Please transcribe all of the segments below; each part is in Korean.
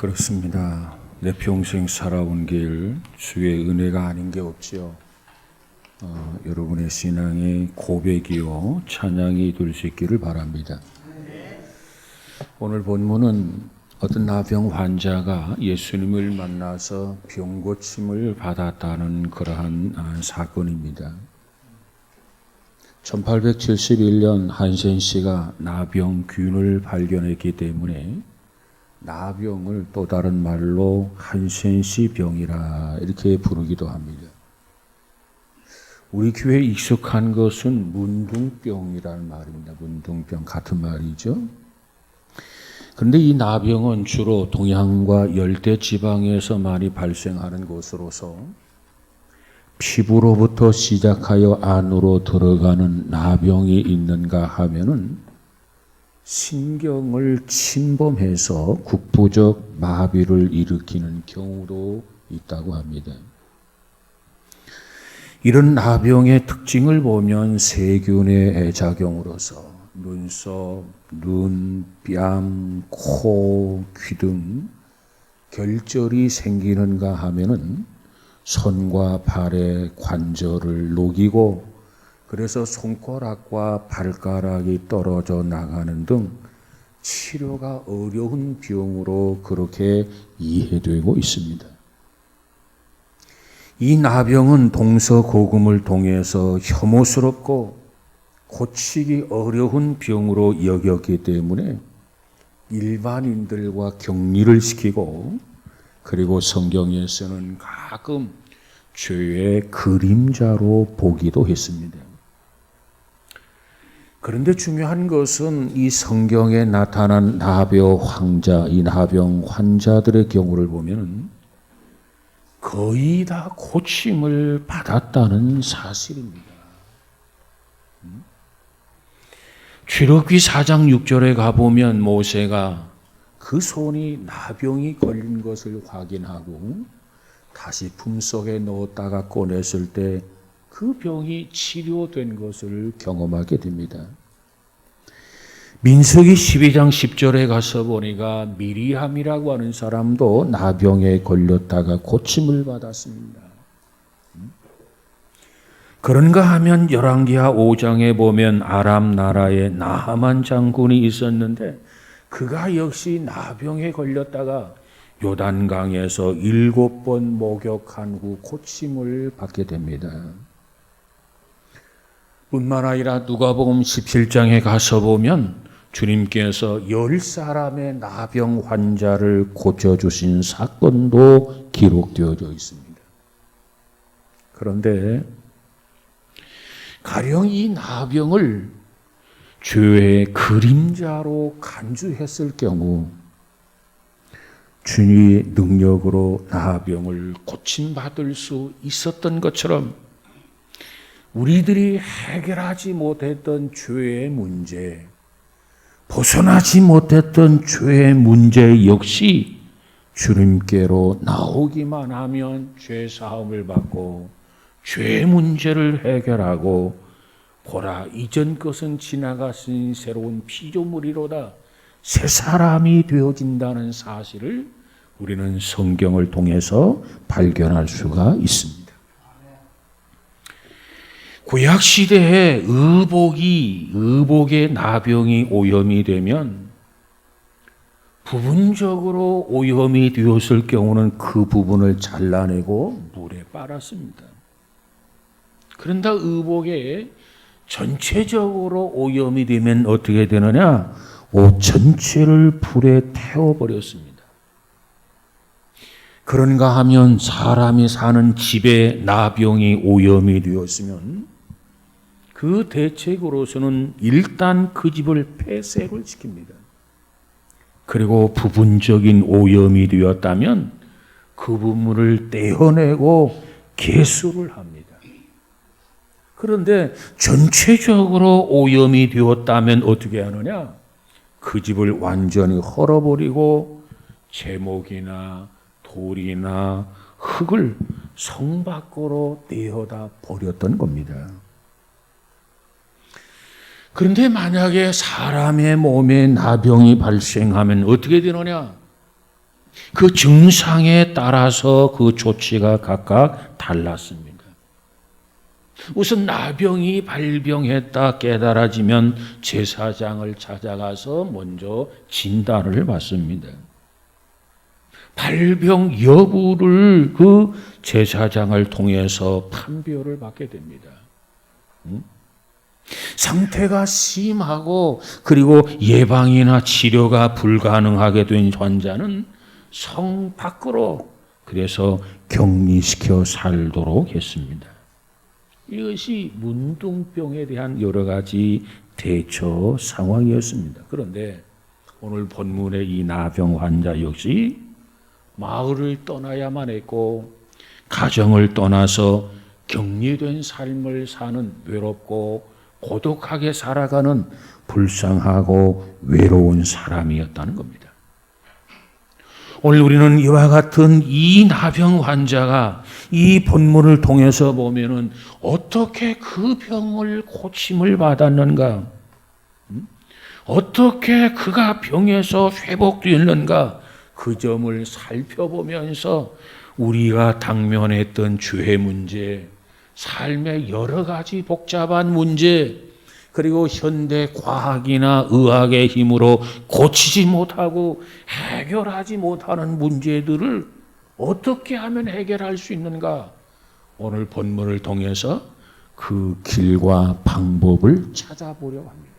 그렇습니다. 내 평생 살아온 길 주의 은혜가 아닌 게 없지요. 여러분의 신앙의 고백이요 찬양이 될 수 있기를 바랍니다. 오늘 본문은 어떤 나병 환자가 예수님을 만나서 병 고침을 받았다는 그러한 사건입니다. 1871년 한센 씨가 나병균을 발견했기 때문에 나병을 또 다른 말로 한센씨 병이라 이렇게 부르기도 합니다. 우리 교회에 익숙한 것은 문둥병이라는 말입니다. 문둥병 같은 말이죠. 그런데 이 나병은 주로 동양과 열대 지방에서 많이 발생하는 것으로서 피부로부터 시작하여 안으로 들어가는 나병이 있는가 하면은 신경을 침범해서 국부적 마비를 일으키는 경우도 있다고 합니다. 이런 나병의 특징을 보면 세균의 작용으로서 눈썹, 눈, 뺨, 코, 귀 등 결절이 생기는가 하면은 손과 발의 관절을 녹이고 그래서 손가락과 발가락이 떨어져 나가는 등 치료가 어려운 병으로 그렇게 이해되고 있습니다. 이 나병은 동서고금을 통해서 혐오스럽고 고치기 어려운 병으로 여겼기 때문에 일반인들과 격리를 시키고 그리고 성경에서는 가끔 죄의 그림자로 보기도 했습니다. 그런데 중요한 것은 이 성경에 나타난 나병 환자, 이 나병 환자들의 경우를 보면 거의 다 고침을 받았다는 사실입니다. 출애굽기 4장 6절에 가보면 모세가 그 손이 나병이 걸린 것을 확인하고 다시 품속에 넣었다가 꺼냈을 때 그 병이 치료된 것을 경험하게 됩니다. 민수기 12장 10절에 가서 보니까 미리암이라고 하는 사람도 나병에 걸렸다가 고침을 받았습니다. 그런가 하면 열왕기하 5장에 보면 아람 나라에 나하만 장군이 있었는데 그가 역시 나병에 걸렸다가 요단강에서 7번 목욕한 후 고침을 받게 됩니다. 뿐만 아니라 누가복음 17장에 가서 보면 주님께서 10사람의 나병 환자를 고쳐주신 사건도 기록되어져 있습니다. 그런데 가령 이 나병을 죄의 그림자로 간주했을 경우 주님의 능력으로 나병을 고침받을 수 있었던 것처럼 우리들이 해결하지 못했던 죄의 문제, 벗어나지 못했던 죄의 문제 역시 주님께로 나오기만 하면 죄 사함을 받고 죄의 문제를 해결하고 보라 이전 것은 지나갔으니 새로운 피조물이로다 새 사람이 되어진다는 사실을 우리는 성경을 통해서 발견할 수가 있습니다. 구약 시대에 의복의 나병이 오염이 되면 부분적으로 오염이 되었을 경우는 그 부분을 잘라내고 물에 빨았습니다. 그런데 의복에 전체적으로 오염이 되면 어떻게 되느냐? 옷 전체를 불에 태워버렸습니다. 그런가 하면 사람이 사는 집에 나병이 오염이 되었으면 그 대책으로서는 일단 그 집을 폐쇄를 시킵니다. 그리고 부분적인 오염이 되었다면 그 부분을 떼어내고 개수를 합니다. 그런데 전체적으로 오염이 되었다면 어떻게 하느냐? 그 집을 완전히 헐어버리고 제목이나 돌이나 흙을 성 밖으로 떼어다 버렸던 겁니다. 그런데 만약에 사람의 몸에 나병이 발생하면 어떻게 되느냐? 그 증상에 따라서 그 조치가 각각 달랐습니다. 우선 나병이 발병했다 깨달아지면 제사장을 찾아가서 먼저 진단을 받습니다. 발병 여부를 그 제사장을 통해서 판별을 받게 됩니다. 상태가 심하고 그리고 예방이나 치료가 불가능하게 된 환자는 성 밖으로 그래서 격리시켜 살도록 했습니다. 이것이 문둥병에 대한 여러 가지 대처 상황이었습니다. 그런데 오늘 본문의 이 나병 환자 역시 마을을 떠나야만 했고 가정을 떠나서 격리된 삶을 사는 외롭고 고독하게 살아가는 불쌍하고 외로운 사람이었다는 겁니다. 오늘 우리는 이와 같은 이 나병 환자가 이 본문을 통해서 보면은 어떻게 그 병을 고침을 받았는가? 어떻게 그가 병에서 회복되었는가? 그 점을 살펴보면서 우리가 당면했던 죄의 문제, 삶의 여러 가지 복잡한 문제, 그리고 현대 과학이나 의학의 힘으로 고치지 못하고 해결하지 못하는 문제들을 어떻게 하면 해결할 수 있는가? 오늘 본문을 통해서 그 길과 방법을 찾아보려고 합니다.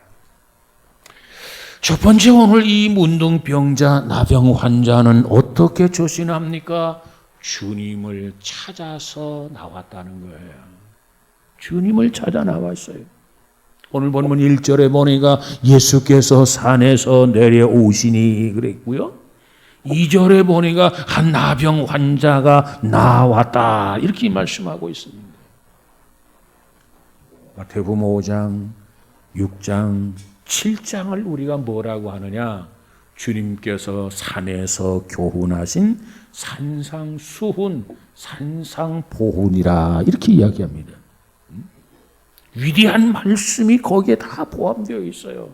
첫 번째, 오늘 이 문둥병자 나병 환자는 어떻게 조신합니까? 주님을 찾아서 나왔다는 거예요. 주님을 찾아 나왔어요. 오늘 본문 1절에 보니까 예수께서 산에서 내려오시니 그랬고요. 2절에 보니까 한 나병 환자가 나왔다 이렇게 말씀하고 있습니다. 마태복음 5장, 6장, 7장을 우리가 뭐라고 하느냐? 주님께서 산에서 교훈하신 산상수훈, 산상보훈이라 이렇게 이야기합니다. 위대한 말씀이 거기에 다 포함되어 있어요.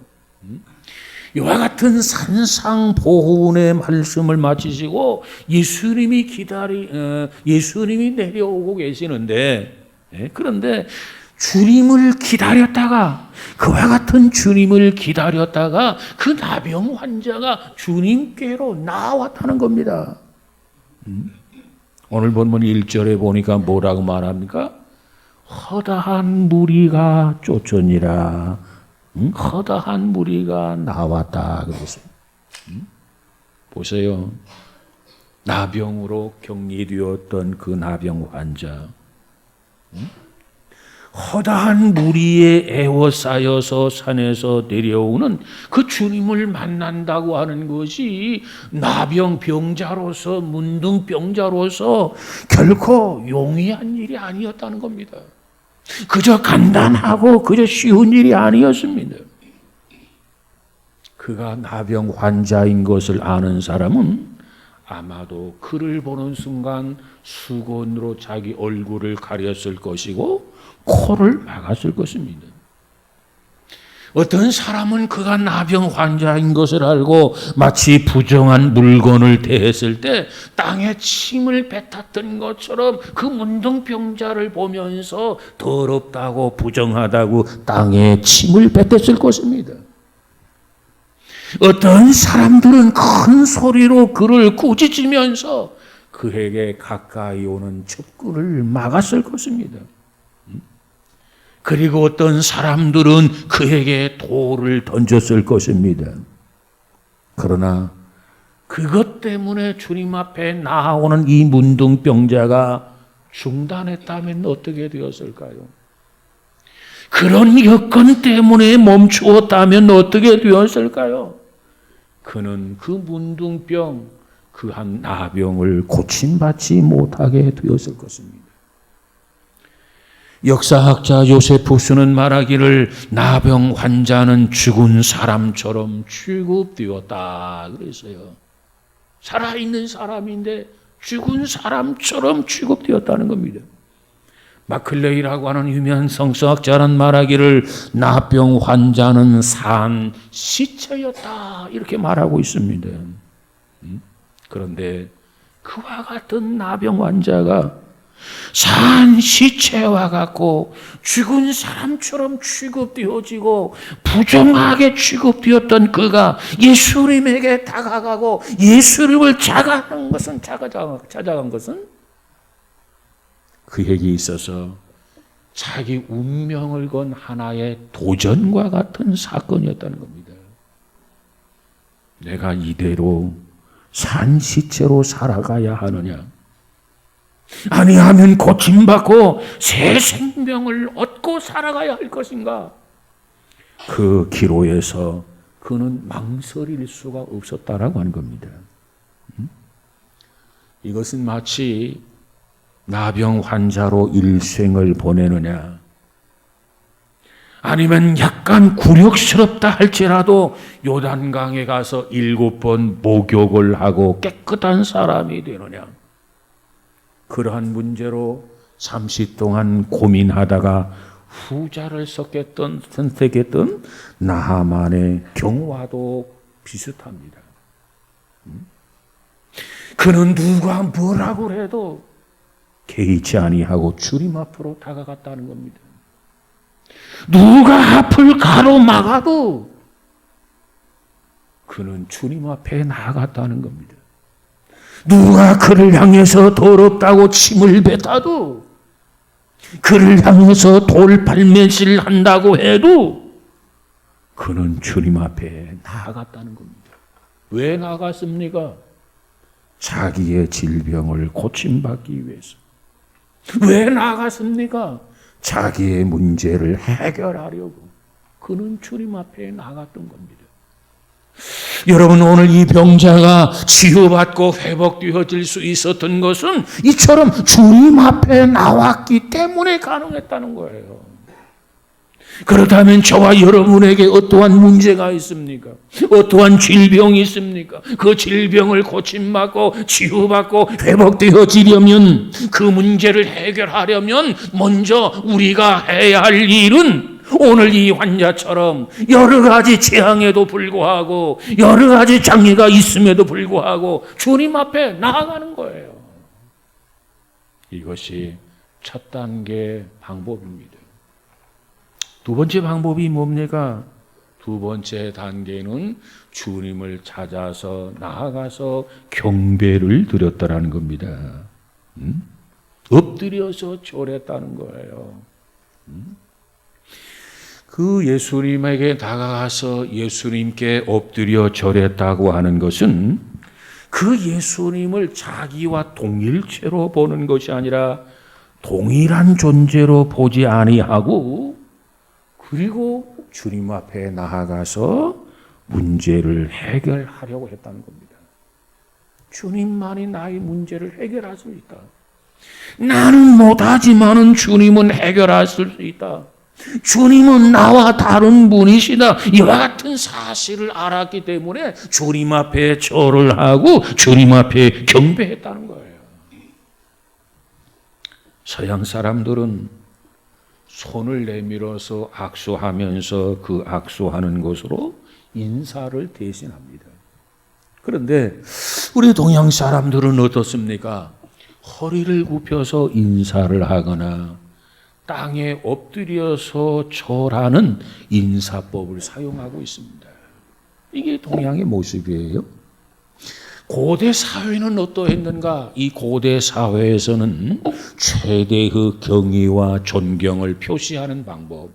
이와 같은 산상보훈의 말씀을 마치시고 예수님이 내려오고 계시는데, 그런데 주님을 기다렸다가 그와 같은 주님을 기다렸다가 그 나병 환자가 주님께로 나왔다는 겁니다. 오늘 본문 1절에 보니까 뭐라고 말합니까? 허다한 무리가 쫓으니라. 허다한 무리가 나왔다 그랬어요. 보세요. 나병으로 격리되었던 그 나병 환자. 허다한 무리에 에워싸여서 산에서 내려오는 그 주님을 만난다고 하는 것이 나병병자로서 문둥병자로서 결코 용이한 일이 아니었다는 겁니다. 그저 간단하고 그저 쉬운 일이 아니었습니다. 그가 나병 환자인 것을 아는 사람은 아마도 그를 보는 순간 수건으로 자기 얼굴을 가렸을 것이고 코를 막았을 것입니다. 어떤 사람은 그가 나병 환자인 것을 알고 마치 부정한 물건을 대했을 때 땅에 침을 뱉었던 것처럼 그 문둥병자를 보면서 더럽다고 부정하다고 땅에 침을 뱉었을 것입니다. 어떤 사람들은 큰 소리로 그를 꾸짖으면서 그에게 가까이 오는 접근을 막았을 것입니다. 그리고 어떤 사람들은 그에게 돌을 던졌을 것입니다. 그러나 그것 때문에 주님 앞에 나오는 이 문둥병자가 중단했다면 어떻게 되었을까요? 그런 여건 때문에 멈추었다면 어떻게 되었을까요? 그는 그 문둥병, 그 한 나병을 고침받지 못하게 되었을 것입니다. 역사학자 요세푸스는 말하기를 나병 환자는 죽은 사람처럼 취급되었다 그랬어요. 살아있는 사람인데 죽은 사람처럼 취급되었다는 겁니다. 마클레이라고 하는 유명한 성서학자는 말하기를 나병 환자는 산 시체였다 이렇게 말하고 있습니다. 그런데 그와 같은 나병 환자가 산 시체와 같고 죽은 사람처럼 취급되어지고 부정하게 취급되었던 그가 예수님에게 다가가고 예수님을 찾아간 것은 그에게 있어서 자기 운명을 건 하나의 도전과 같은 사건이었다는 겁니다. 내가 이대로 산 시체로 살아가야 하느냐? 아니하면 고침받고 새 생명을 얻고 살아가야 할 것인가? 그 기로에서 그는 망설일 수가 없었다라고 하는 겁니다. 이것은 마치 나병 환자로 일생을 보내느냐, 아니면 약간 굴욕스럽다 할지라도 요단강에 가서 7번 목욕을 하고 깨끗한 사람이 되느냐, 그러한 문제로 잠시 동안 고민하다가 후자를 선택했던 나하만의 경우와도 비슷합니다. 그는 누가 뭐라고 해도 개의치 아니하고 주님 앞으로 다가갔다는 겁니다. 누가 앞을 가로막아도 그는 주님 앞에 나아갔다는 겁니다. 누가 그를 향해서 더럽다고 침을 뱉어도, 그를 향해서 돌팔매질 한다고 해도 그는 주님 앞에 나아갔다는 겁니다. 왜 나아갔습니까? 자기의 질병을 고침받기 위해서. 왜 나아갔습니까? 자기의 문제를 해결하려고. 그는 주님 앞에 나아갔던 겁니다. 여러분, 오늘 이 병자가 치유받고 회복되어질 수 있었던 것은 이처럼 주님 앞에 나왔기 때문에 가능했다는 거예요. 그렇다면 저와 여러분에게 어떠한 문제가 있습니까? 어떠한 질병이 있습니까? 그 질병을 고침받고 치유받고 회복되어지려면, 그 문제를 해결하려면 먼저 우리가 해야 할 일은 오늘 이 환자처럼 여러 가지 재앙에도 불구하고 여러 가지 장애가 있음에도 불구하고 주님 앞에 나아가는 거예요. 이것이 첫 단계 방법입니다. 두 번째 방법이 뭡니까? 두 번째 단계는 주님을 찾아서 나아가서 경배를 드렸다라는 겁니다. 엎드려서 절했다는 거예요. 그 예수님에게 다가가서 예수님께 엎드려 절했다고 하는 것은 그 예수님을 자기와 동일체로 보는 것이 아니라 동일한 존재로 보지 아니하고, 그리고 주님 앞에 나아가서 문제를 해결하려고 했다는 겁니다. 주님만이 나의 문제를 해결할 수 있다. 나는 못하지만은 주님은 해결하실 수 있다. 주님은 나와 다른 분이시다. 이와 같은 사실을 알았기 때문에 주님 앞에 절을 하고 주님 앞에 경배했다는 거예요. 서양 사람들은 손을 내밀어서 악수하면서 그 악수하는 것으로 인사를 대신합니다. 그런데 우리 동양 사람들은 어떻습니까? 허리를 굽혀서 인사를 하거나 땅에 엎드려서 절하는 인사법을 사용하고 있습니다. 이게 동양의 모습이에요. 고대 사회는 어떠했는가? 이 고대 사회에서는 최대의 경의와 존경을 표시하는 방법,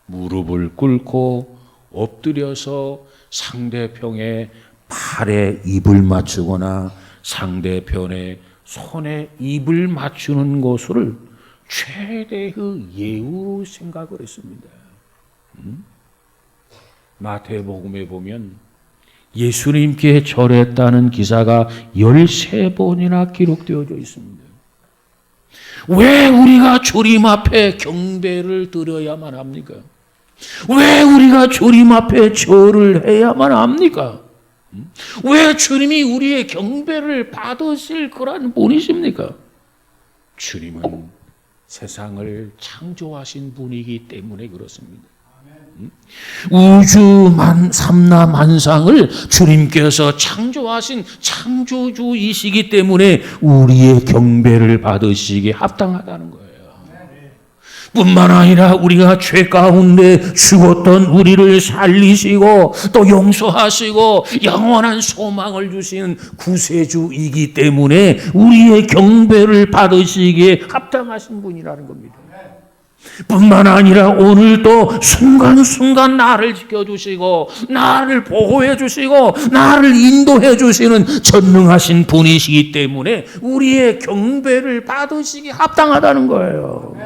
무릎을 꿇고 엎드려서 상대편의 팔에 입을 맞추거나 상대편의 손에 입을 맞추는 것을 최대의 예우로 생각을 했습니다. 마태복음에 보면 예수님께 절했다는 기사가 13번이나 기록되어져 있습니다. 왜 우리가 주님 앞에 경배를 드려야만 합니까? 왜 우리가 주님 앞에 절을 해야만 합니까? 왜 주님이 우리의 경배를 받으실 거란 분이십니까? 주님은 세상을 창조하신 분이기 때문에 그렇습니다. 우주 삼라만상을 주님께서 창조하신 창조주이시기 때문에 우리의 경배를 받으시기에 합당하다는 거예요. 뿐만 아니라 우리가 죄 가운데 죽었던 우리를 살리시고 또 용서하시고 영원한 소망을 주시는 구세주이기 때문에 우리의 경배를 받으시기에 합당하신 분이라는 겁니다. 뿐만 아니라 오늘도 순간순간 나를 지켜주시고 나를 보호해 주시고 나를 인도해 주시는 전능하신 분이시기 때문에 우리의 경배를 받으시기 합당하다는 거예요.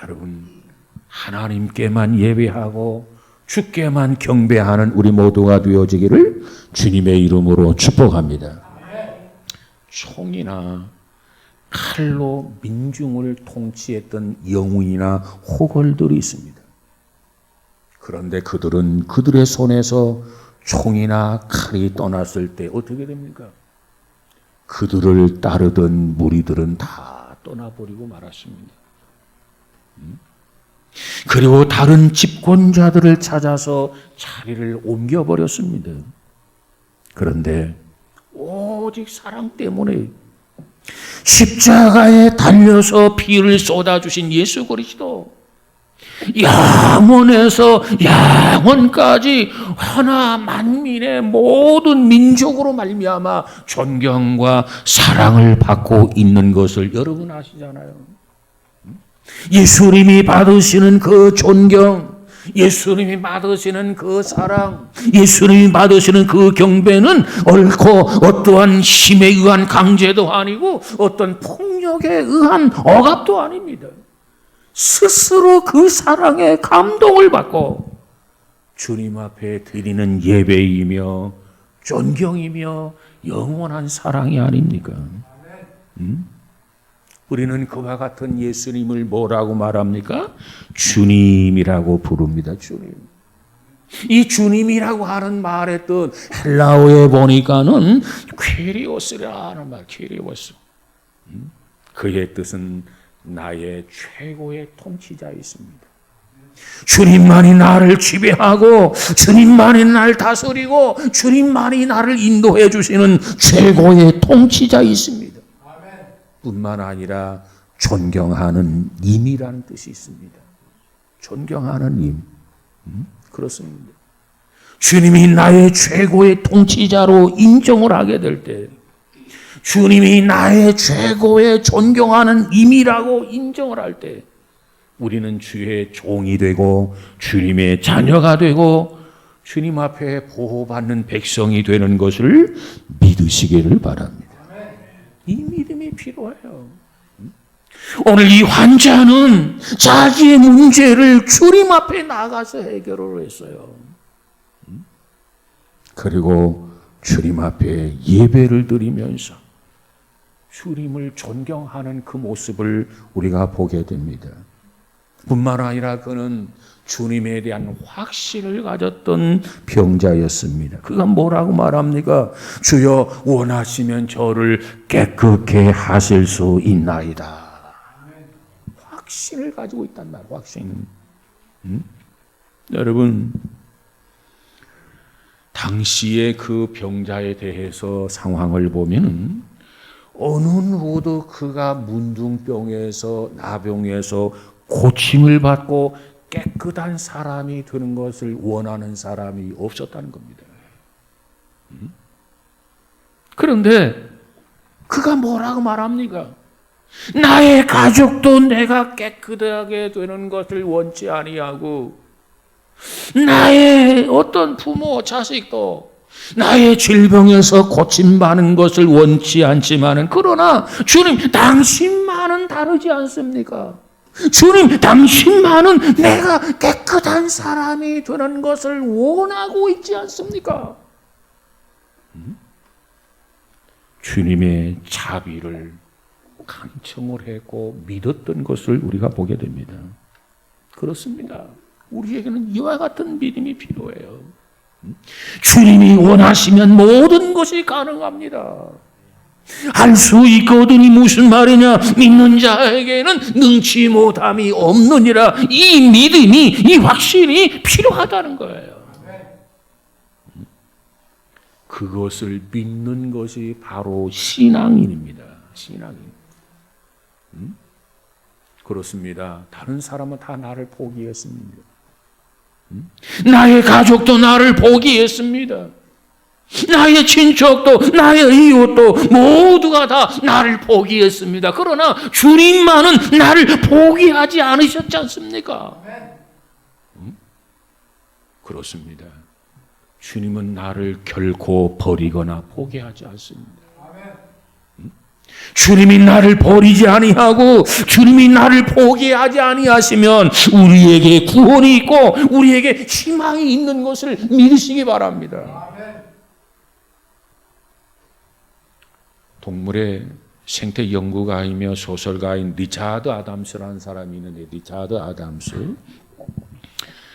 여러분, 하나님께만 예배하고 주께만 경배하는 우리 모두가 되어지기를 주님의 이름으로 축복합니다. 총이나 칼로 민중을 통치했던 영웅이나 호걸들이 있습니다. 그런데 그들은 그들의 손에서 총이나 칼이 떠났을 때 어떻게 됩니까? 그들을 따르던 무리들은 다 떠나버리고 말았습니다. 그리고 다른 집권자들을 찾아서 자리를 옮겨버렸습니다. 그런데 오직 사랑 때문에 십자가에 달려서 피를 쏟아주신 예수 그리스도, 양원에서 양원까지 하나 만민의 모든 민족으로 말미암아 존경과 사랑을 받고 있는 것을 여러분 아시잖아요. 예수님이 받으시는 그 존경, 예수님이 받으시는 그 사랑, 예수님이 받으시는 그 경배는 옳고 어떠한 힘에 의한 강제도 아니고 어떤 폭력에 의한 억압도 아닙니다. 스스로 그 사랑에 감동을 받고 주님 앞에 드리는 예배이며 존경이며 영원한 사랑이 아닙니까? 우리는 그와 같은 예수님을 뭐라고 말합니까? 주님이라고 부릅니다. 주님. 이 주님이라고 하는 말의 뜻 헬라어에 보니까는 퀴리오스라는 말, 퀴리오스. 그의 뜻은 나의 최고의 통치자였습니다. 주님만이 나를 지배하고 주님만이 나를 다스리고 주님만이 나를 인도해 주시는 최고의 통치자이십니다. 뿐만 아니라 존경하는 임이라는 뜻이 있습니다. 존경하는 임. 그렇습니다. 주님이 나의 최고의 통치자로 인정을 하게 될 때, 주님이 나의 최고의 존경하는 임이라고 인정을 할 때, 우리는 주의 종이 되고 주님의 자녀가 되고 주님 앞에 보호받는 백성이 되는 것을 믿으시기를 바랍니다. 이 믿음이 필요해요. 오늘 이 환자는 자기의 문제를 주님 앞에 나가서 해결을 했어요. 그리고 주님 앞에 예배를 드리면서 주님을 존경하는 그 모습을 우리가 보게 됩니다. 뿐만 아니라 그는 주님에 대한 확신을 가졌던 병자였습니다. 그가 뭐라고 말합니까? 주여 원하시면 저를 깨끗게 하실 수 있나이다. 확신을 가지고 있단 말이에요. 확신. 여러분, 당시의 그 병자에 대해서 상황을 보면 어느 누구도 그가 문둥병에서 나병에서 고침을 받고 깨끗한 사람이 되는 것을 원하는 사람이 없었다는 겁니다. 그런데 그가 뭐라고 말합니까? 나의 가족도 내가 깨끗하게 되는 것을 원치 아니하고 나의 어떤 부모, 자식도 나의 질병에서 고침받는 것을 원치 않지만은 그러나 주님 당신만은 다르지 않습니까? 주님 당신만은 내가 깨끗한 사람이 되는 것을 원하고 있지 않습니까? 주님의 자비를 간청을 했고 믿었던 것을 우리가 보게 됩니다. 그렇습니다. 우리에게는 이와 같은 믿음이 필요해요. 주님이 원하시면 모든 것이 가능합니다. 알 수 있거든이 무슨 말이냐? 믿는 자에게는 능치 못함이 없느니라. 이 믿음이, 이 확신이 필요하다는 거예요. 그것을 믿는 것이 바로 신앙인입니다. 신앙인. 그렇습니다. 다른 사람은 다 나를 포기했습니다. 나의 가족도 나를 포기했습니다. 나의 친척도 나의 이웃도 모두가 다 나를 포기했습니다. 그러나 주님만은 나를 포기하지 않으셨지 않습니까? 그렇습니다. 주님은 나를 결코 버리거나 포기하지 않습니다. 주님이 나를 버리지 아니하고 주님이 나를 포기하지 아니하시면 우리에게 구원이 있고 우리에게 희망이 있는 것을 믿으시기 바랍니다. 동물의 생태 연구가이며 소설가인 리차드 아담스라는 사람이 있는데, 리차드 아담스,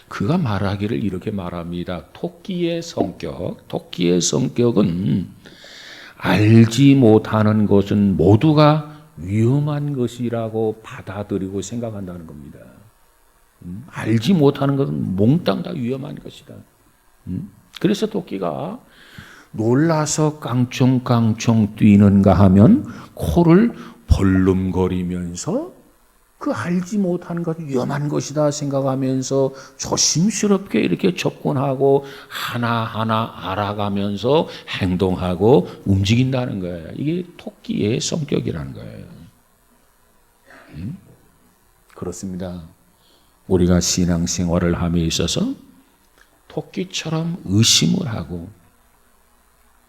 그가 말하기를 이렇게 말합니다. 토끼의 성격은 알지 못하는 것은 모두가 위험한 것이라고 받아들이고 생각한다는 겁니다. 알지 못하는 것은 몽땅 다 위험한 것이다. 그래서 토끼가 놀라서 깡총깡총 뛰는가 하면 코를 벌름거리면서 그 알지 못하는 것 위험한 것이다 생각하면서 조심스럽게 이렇게 접근하고 하나하나 알아가면서 행동하고 움직인다는 거예요. 이게 토끼의 성격이라는 거예요. 그렇습니다. 우리가 신앙생활을 함에 있어서 토끼처럼 의심을 하고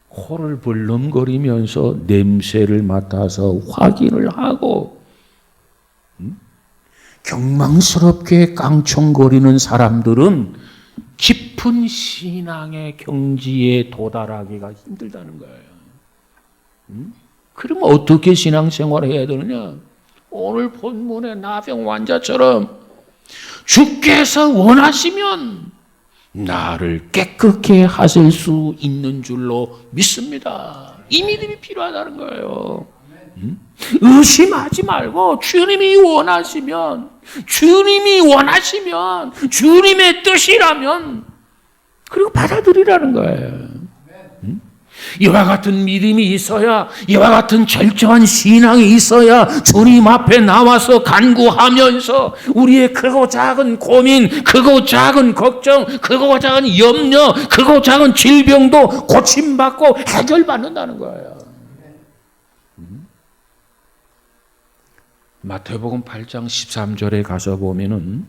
코를 벌름거리면서 냄새를 맡아서 확인을 하고 경망스럽게 깡총거리는 사람들은 깊은 신앙의 경지에 도달하기가 힘들다는 거예요. 그럼 어떻게 신앙생활을 해야 되느냐? 오늘 본문의 나병 환자처럼 주께서 원하시면 나를 깨끗게 하실 수 있는 줄로 믿습니다. 이 믿음이 필요하다는 거예요. 의심하지 말고 주님이 원하시면, 주님의 뜻이라면 그리고 받아들이라는 거예요. 이와 같은 믿음이 있어야, 이와 같은 철저한 신앙이 있어야 주님 앞에 나와서 간구하면서 우리의 크고 작은 고민, 크고 작은 걱정, 크고 작은 염려, 크고 작은 질병도 고침받고 해결받는다는 거예요. 마태복음 8장 13절에 가서 보면은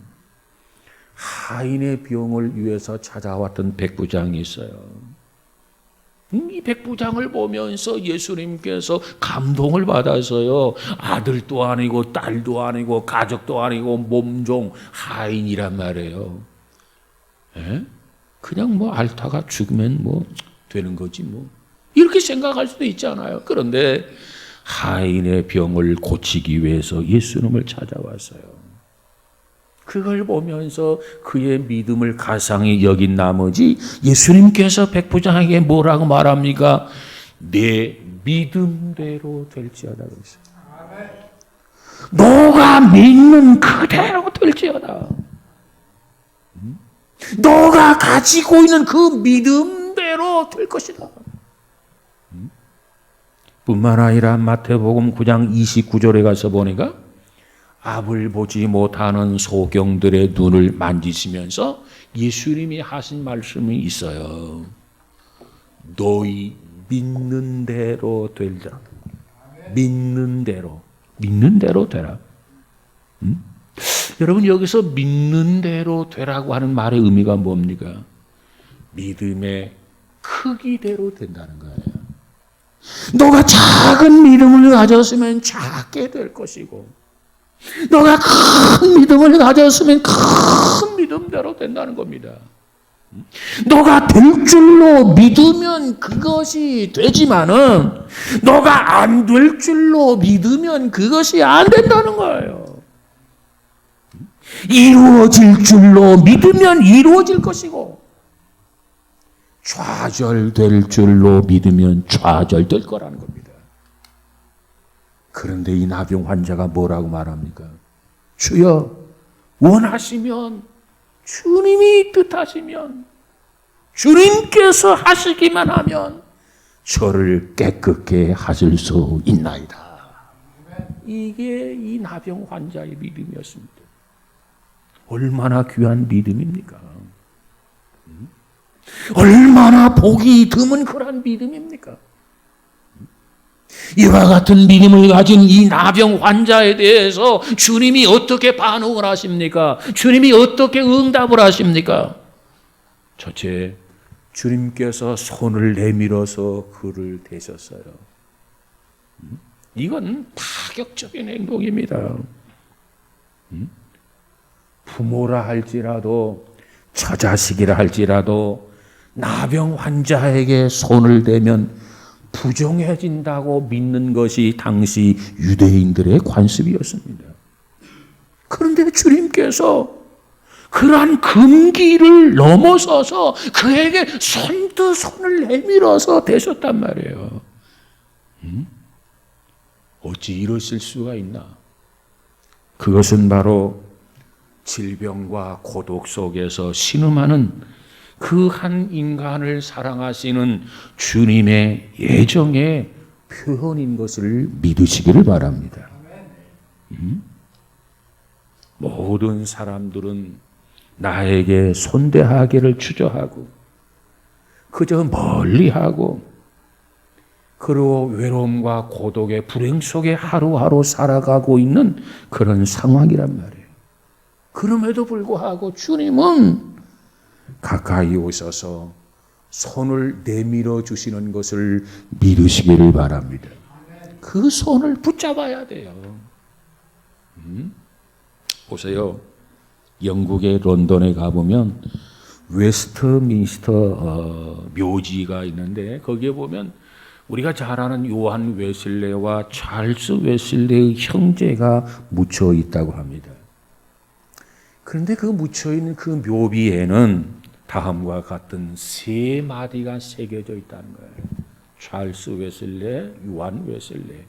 하인의 병을 위해서 찾아왔던 백부장이 있어요. 이 백부장을 보면서 예수님께서 감동을 받아서요, 아들도 아니고 딸도 아니고 가족도 아니고 몸종 하인이란 말이에요. 에? 그냥 뭐 앓다가 죽으면 뭐 되는 거지 뭐 이렇게 생각할 수도 있잖아요. 그런데 하인의 병을 고치기 위해서 예수님을 찾아왔어요. 그걸 보면서 그의 믿음을 가상히 여긴 나머지 예수님께서 백부장에게 뭐라고 말합니까? 내 믿음대로 될지어다 그랬어요. 너가 믿는 그대로 될지어다. 너가 가지고 있는 그 믿음대로 될 것이다. 뿐만 아니라 마태복음 9장 29절에 가서 보니까 앞을 보지 못하는 소경들의 눈을 만지시면서 예수님이 하신 말씀이 있어요. 너희 믿는 대로 되리라. 믿는 대로 되라. 여러분, 여기서 믿는 대로 되라고 하는 말의 의미가 뭡니까? 믿음의 크기대로 된다는 거예요. 너가 작은 믿음을 가졌으면 작게 될 것이고, 너가 큰 믿음을 가졌으면 큰 믿음대로 된다는 겁니다. 너가 될 줄로 믿으면 그것이 되지만은 너가 안 될 줄로 믿으면 그것이 안 된다는 거예요. 이루어질 줄로 믿으면 이루어질 것이고, 좌절될 줄로 믿으면 좌절될 거라는 겁니다. 그런데 이 나병 환자가 뭐라고 말합니까? 주여, 원하시면, 주님이 뜻하시면, 주님께서 하시기만 하면 저를 깨끗게 하실 수 있나이다. 이게 이 나병 환자의 믿음이었습니다. 얼마나 귀한 믿음입니까? 얼마나 복이 드문 그런 믿음입니까? 이와 같은 믿음을 가진 이 나병 환자에 대해서 주님이 어떻게 반응을 하십니까? 주님이 어떻게 응답을 하십니까? 첫째, 주님께서 손을 내밀어서 그를 대셨어요. 이건 파격적인 행동입니다. 부모라 할지라도 처자식이라 할지라도 나병 환자에게 손을 대면 부정해진다고 믿는 것이 당시 유대인들의 관습이었습니다. 그런데 주님께서 그러한 금기를 넘어서서 그에게 선뜻 손을 내밀어서 대셨단 말이에요. 어찌 이러실 수가 있나? 그것은 바로 질병과 고독 속에서 신음하는 그 한 인간을 사랑하시는 주님의 애정의 표현인 것을 믿으시기를 바랍니다. 모든 사람들은 나에게 손대하기를 추저하고 그저 멀리하고 그리고 외로움과 고독의 불행 속에 하루하루 살아가고 있는 그런 상황이란 말이에요. 그럼에도 불구하고 주님은 가까이 오셔서 손을 내밀어 주시는 것을 믿으시기를 바랍니다. 그 손을 붙잡아야 돼요. 보세요. 영국의 런던에 가보면 웨스트민스터 묘지가 있는데 거기에 보면 우리가 잘 아는 요한 웨슬레와 찰스 웨슬레의 형제가 묻혀 있다고 합니다. 그런데 그 묻혀 있는 그 묘비에는 다음과 같은 세 마디가 새겨져 있다는 거예요. 찰스 웨슬레, 요한 웨슬레.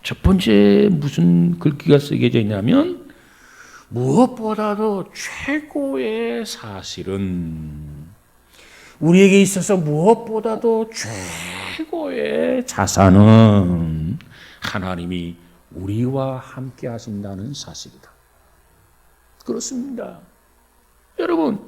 첫 번째 무슨 글귀가 새겨져 있냐면 무엇보다도 최고의 사실은 우리에게 있어서 무엇보다도 최고의 자산은 하나님이 우리와 함께 하신다는 사실이다. 그렇습니다. 여러분,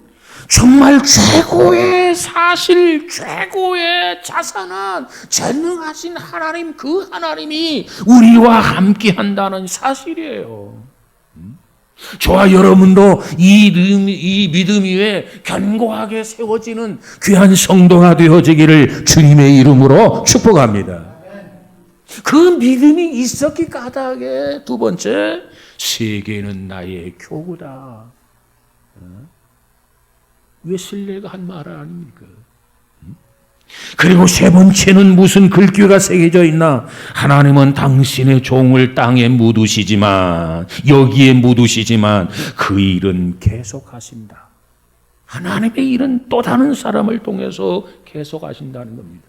정말 최고의 사실, 최고의 자산은 전능하신 하나님, 그 하나님이 우리와 함께 한다는 사실이에요. 저와 여러분도 이 믿음 위에 견고하게 세워지는 귀한 성도가 되어지기를 주님의 이름으로 축복합니다. 그 믿음이 있었기 까닭에 두 번째, 세계는 나의 교구다. 웨슬레가 한 말 아닙니까? 그리고 세 번째는 무슨 글귀가 새겨져 있나? 하나님은 당신의 종을 땅에 묻으시지만 여기에 묻으시지만 그 일은 계속하신다. 하나님의 일은 또 다른 사람을 통해서 계속하신다는 겁니다.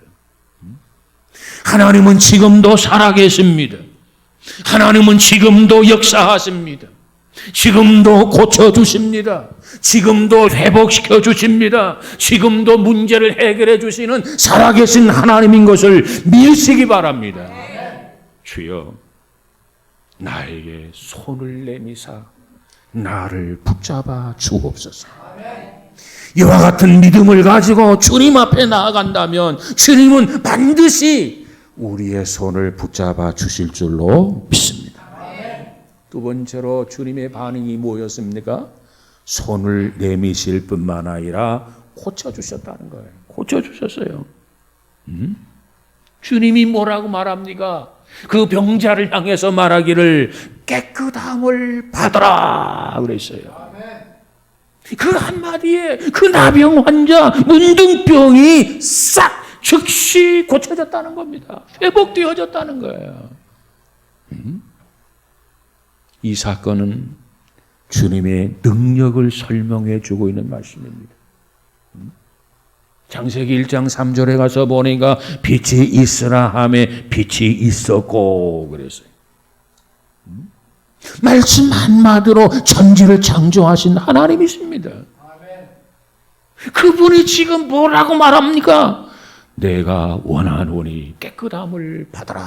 하나님은 지금도 살아계십니다. 하나님은 지금도 역사하십니다. 지금도 고쳐주십니다. 지금도 회복시켜 주십니다. 지금도 문제를 해결해 주시는 살아계신 하나님인 것을 믿으시기 바랍니다. 주여, 나에게 손을 내미사 나를 붙잡아 주옵소서. 이와 같은 믿음을 가지고 주님 앞에 나아간다면 주님은 반드시 우리의 손을 붙잡아 주실 줄로 믿습니다. 두 번째로 주님의 반응이 뭐였습니까? 손을 내미실 뿐만 아니라 고쳐주셨다는 거예요. 고쳐주셨어요. 주님이 뭐라고 말합니까? 그 병자를 향해서 말하기를 깨끗함을 받아라 그랬어요. 그 한마디에 그 나병 환자 문둥병이 싹 즉시 고쳐졌다는 겁니다. 회복되어졌다는 거예요. 이 사건은 주님의 능력을 설명해 주고 있는 말씀입니다. 창세기 1장 3절에 가서 보니까 빛이 있으라 하매 빛이 있었고 그랬어요. 말씀 한마디로 천지를 창조하신 하나님이십니다. 그분이 지금 뭐라고 말합니까? 내가 원하노니 깨끗함을 받아라.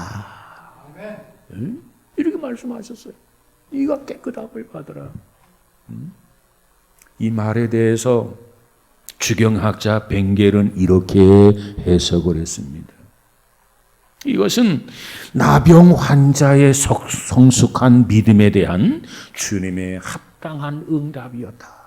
이렇게 말씀하셨어요. 네가 깨끗함을 받아라. 이 말에 대해서 주경학자 벵겔은 이렇게 해석을 했습니다. 이것은 나병 환자의 성숙한 믿음에 대한 주님의 합당한 응답이었다.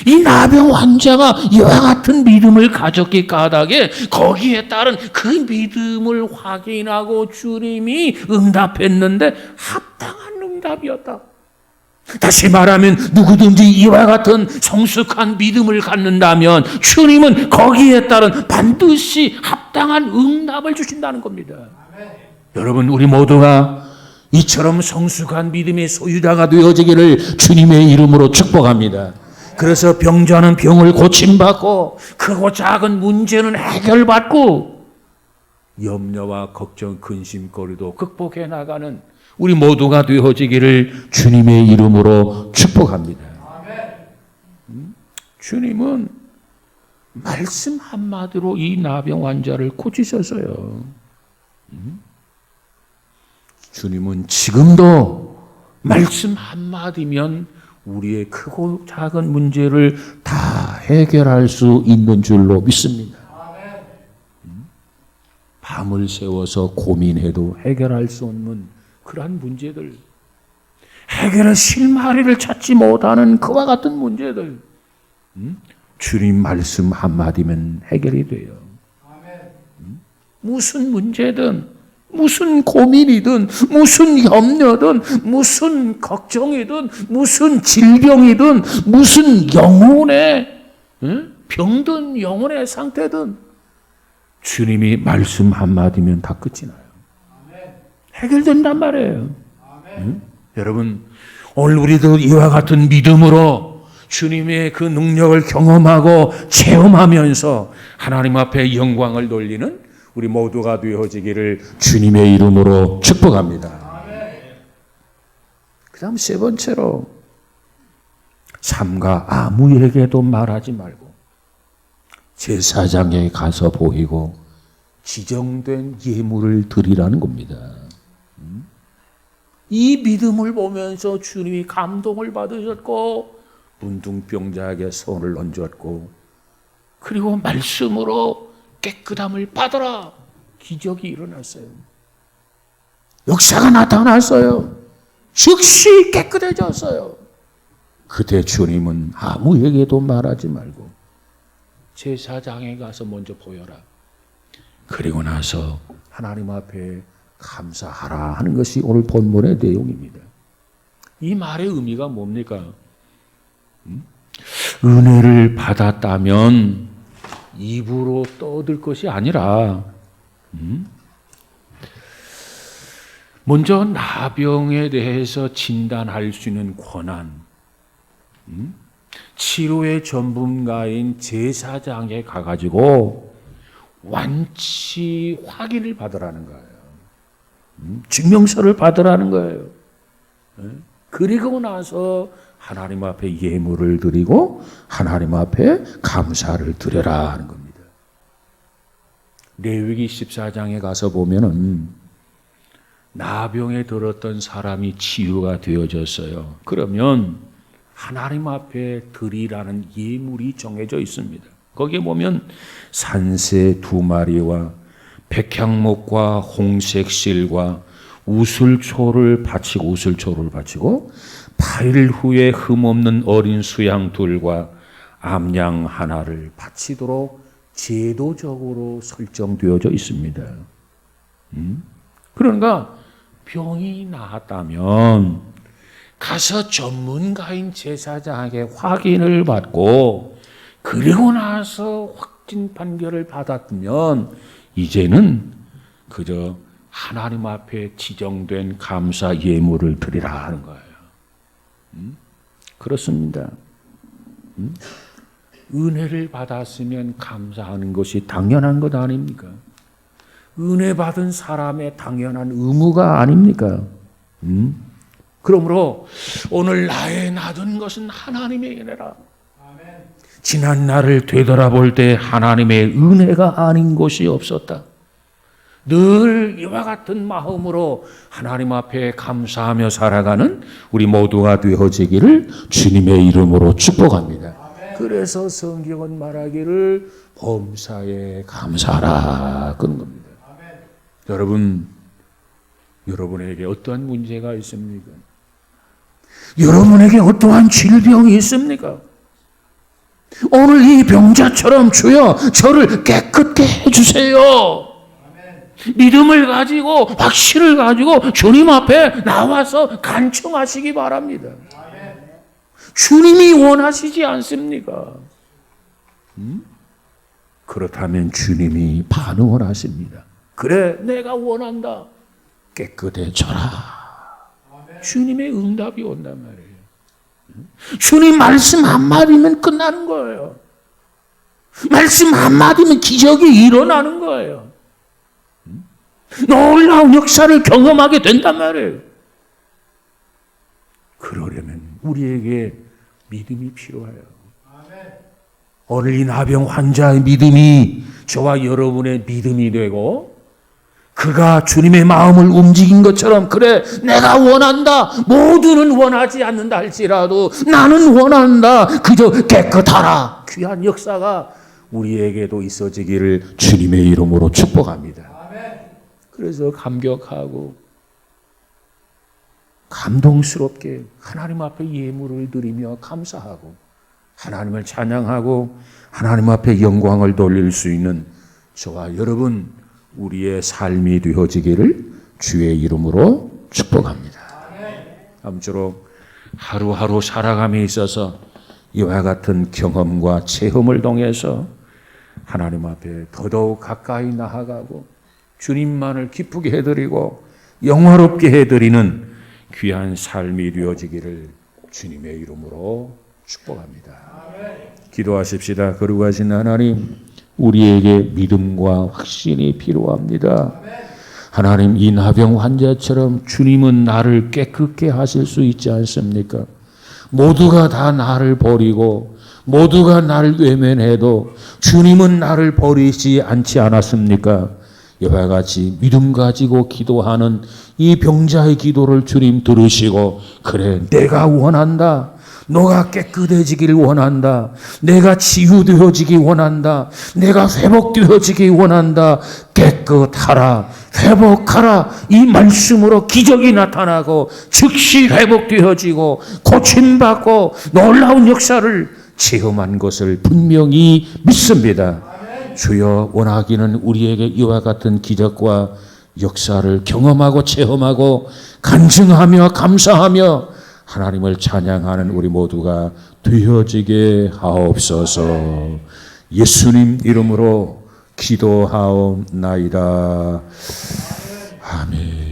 이 나병 환자가 이와 같은 믿음을 가졌기 까닭에 거기에 따른 그 믿음을 확인하고 주님이 응답했는데 합당한 응답이었다. 다시 말하면 누구든지 이와 같은 성숙한 믿음을 갖는다면 주님은 거기에 따른 반드시 합당한 응답을 주신다는 겁니다. 여러분, 우리 모두가 이처럼 성숙한 믿음의 소유자가 되어지기를 주님의 이름으로 축복합니다. 그래서 병자는 병을 고침받고 크고 작은 문제는 해결받고 염려와 걱정, 근심거리도 극복해 나가는 우리 모두가 되어지기를 주님의 이름으로 축복합니다. 주님은 말씀 한마디로 이 나병 환자를 고치셨어요. 주님은 지금도 말씀 한마디면 우리의 크고 작은 문제를 다 해결할 수 있는 줄로 믿습니다. 밤을 새워서 고민해도 해결할 수 없는 그러한 문제들, 해결의 실마리를 찾지 못하는 그와 같은 문제들, 주님 말씀 한마디면 해결이 돼요. 무슨 문제든, 무슨 고민이든, 무슨 염려든, 무슨 걱정이든, 무슨 질병이든, 무슨 영혼의 병든 영혼의 상태든 주님이 말씀 한마디면 다 끝이 나요. 해결된단 말이에요. 여러분, 오늘 우리도 이와 같은 믿음으로 주님의 그 능력을 경험하고 체험하면서 하나님 앞에 영광을 돌리는 우리 모두가 되어지기를 주님의 이름으로 축복합니다. 그 다음 세 번째로, 삼가 아무에게도 말하지 말고 제사장에 가서 보이고 지정된 예물을 드리라는 겁니다. 이 믿음을 보면서 주님이 감동을 받으셨고 문둥병자에게 손을 얹었고 그리고 말씀으로 깨끗함을 받아라. 기적이 일어났어요. 역사가 나타났어요. 즉시 깨끗해졌어요. 그때 주님은 아무에게도 말하지 말고 제사장에 가서 먼저 보여라. 그리고 나서 하나님 앞에 감사하라 하는 것이 오늘 본문의 내용입니다. 이 말의 의미가 뭡니까? 은혜를 받았다면 입으로 떠들 것이 아니라 먼저 나병에 대해서 진단할 수 있는 권한, 치료의 전문가인 제사장에 가가지고 완치 확인을 받으라는 거예요. 증명서를 받으라는 거예요. 그리고 나서 하나님 앞에 예물을 드리고 하나님 앞에 감사를 드려라 하는 겁니다. 레위기 14장에 가서 보면은 나병에 들었던 사람이 치유가 되어졌어요. 그러면 하나님 앞에 드리라는 예물이 정해져 있습니다. 거기에 보면 산새 2마리와 백향목과 홍색 실과 우슬초를 바치고 8일 후에 흠없는 어린 수양 2과 암양 하나를 바치도록 제도적으로 설정되어져 있습니다. 그러니까 병이 나았다면 가서 전문가인 제사장에게 확인을 받고 그리고 나서 확진 판결을 받았으면 이제는 그저 하나님 앞에 지정된 감사 예물을 드리라 하는 거예요. 그렇습니다. 은혜를 받았으면 감사하는 것이 당연한 것 아닙니까? 은혜 받은 사람의 당연한 의무가 아닙니까? 그러므로 오늘 나의 낮은 것은 하나님의 은혜라. 지난 날을 되돌아볼 때 하나님의 은혜가 아닌 것이 없었다. 늘 이와 같은 마음으로 하나님 앞에 감사하며 살아가는 우리 모두가 되어지기를 주님의 이름으로 축복합니다. 그래서 성경은 말하기를 범사에 감사하라 그런 겁니다. 여러분, 여러분에게 어떠한 문제가 있습니까? 여러분에게 어떠한 질병이 있습니까? 오늘 이 병자처럼 주여 저를 깨끗게 해주세요. 믿음을 가지고 확신을 가지고 주님 앞에 나와서 간청하시기 바랍니다. 주님이 원하시지 않습니까? 그렇다면 주님이 반응을 하십니다. 그래, 내가 원한다. 깨끗해져라. 주님의 응답이 온단 말이에요. 주님 말씀 한마디면 끝나는 거예요. 말씀 한마디면 기적이 일어나는 거예요. 놀라운 역사를 경험하게 된단 말이에요. 그러려면 우리에게 믿음이 필요해요. 오늘 이 나병 환자의 믿음이 저와 여러분의 믿음이 되고 그가 주님의 마음을 움직인 것처럼 그래 내가 원한다. 모두는 원하지 않는다 할지라도 나는 원한다. 그저 깨끗하라. 귀한 역사가 우리에게도 있어지기를 주님의 이름으로 축복합니다. 그래서 감격하고 감동스럽게 하나님 앞에 예물을 드리며 감사하고 하나님을 찬양하고 하나님 앞에 영광을 돌릴 수 있는 저와 여러분 우리의 삶이 되어지기를 주의 이름으로 축복합니다. 아무쪼록 하루하루 살아감에 있어서 이와 같은 경험과 체험을 통해서 하나님 앞에 더더욱 가까이 나아가고 주님만을 기쁘게 해드리고 영화롭게 해드리는 귀한 삶이 되어지기를 주님의 이름으로 축복합니다. 기도하십시다. 거룩하신 하나님, 우리에게 믿음과 확신이 필요합니다. 하나님, 이 나병 환자처럼 주님은 나를 깨끗게 하실 수 있지 않습니까? 모두가 다 나를 버리고 모두가 나를 외면해도 주님은 나를 버리지 않지 않았습니까? 이와 같이 믿음 가지고 기도하는 이 병자의 기도를 주님 들으시고 그래 내가 원한다. 너가 깨끗해지길 원한다. 내가 치유되어지기 원한다. 내가 회복되어지기 원한다. 깨끗하라. 회복하라. 이 말씀으로 기적이 나타나고 즉시 회복되어지고 고침받고 놀라운 역사를 체험한 것을 분명히 믿습니다. 주여 원하기는 우리에게 이와 같은 기적과 역사를 경험하고 체험하고 간증하며 감사하며 하나님을 찬양하는 우리 모두가 되어지게 하옵소서. 예수님 이름으로 기도하옵나이다. 아멘.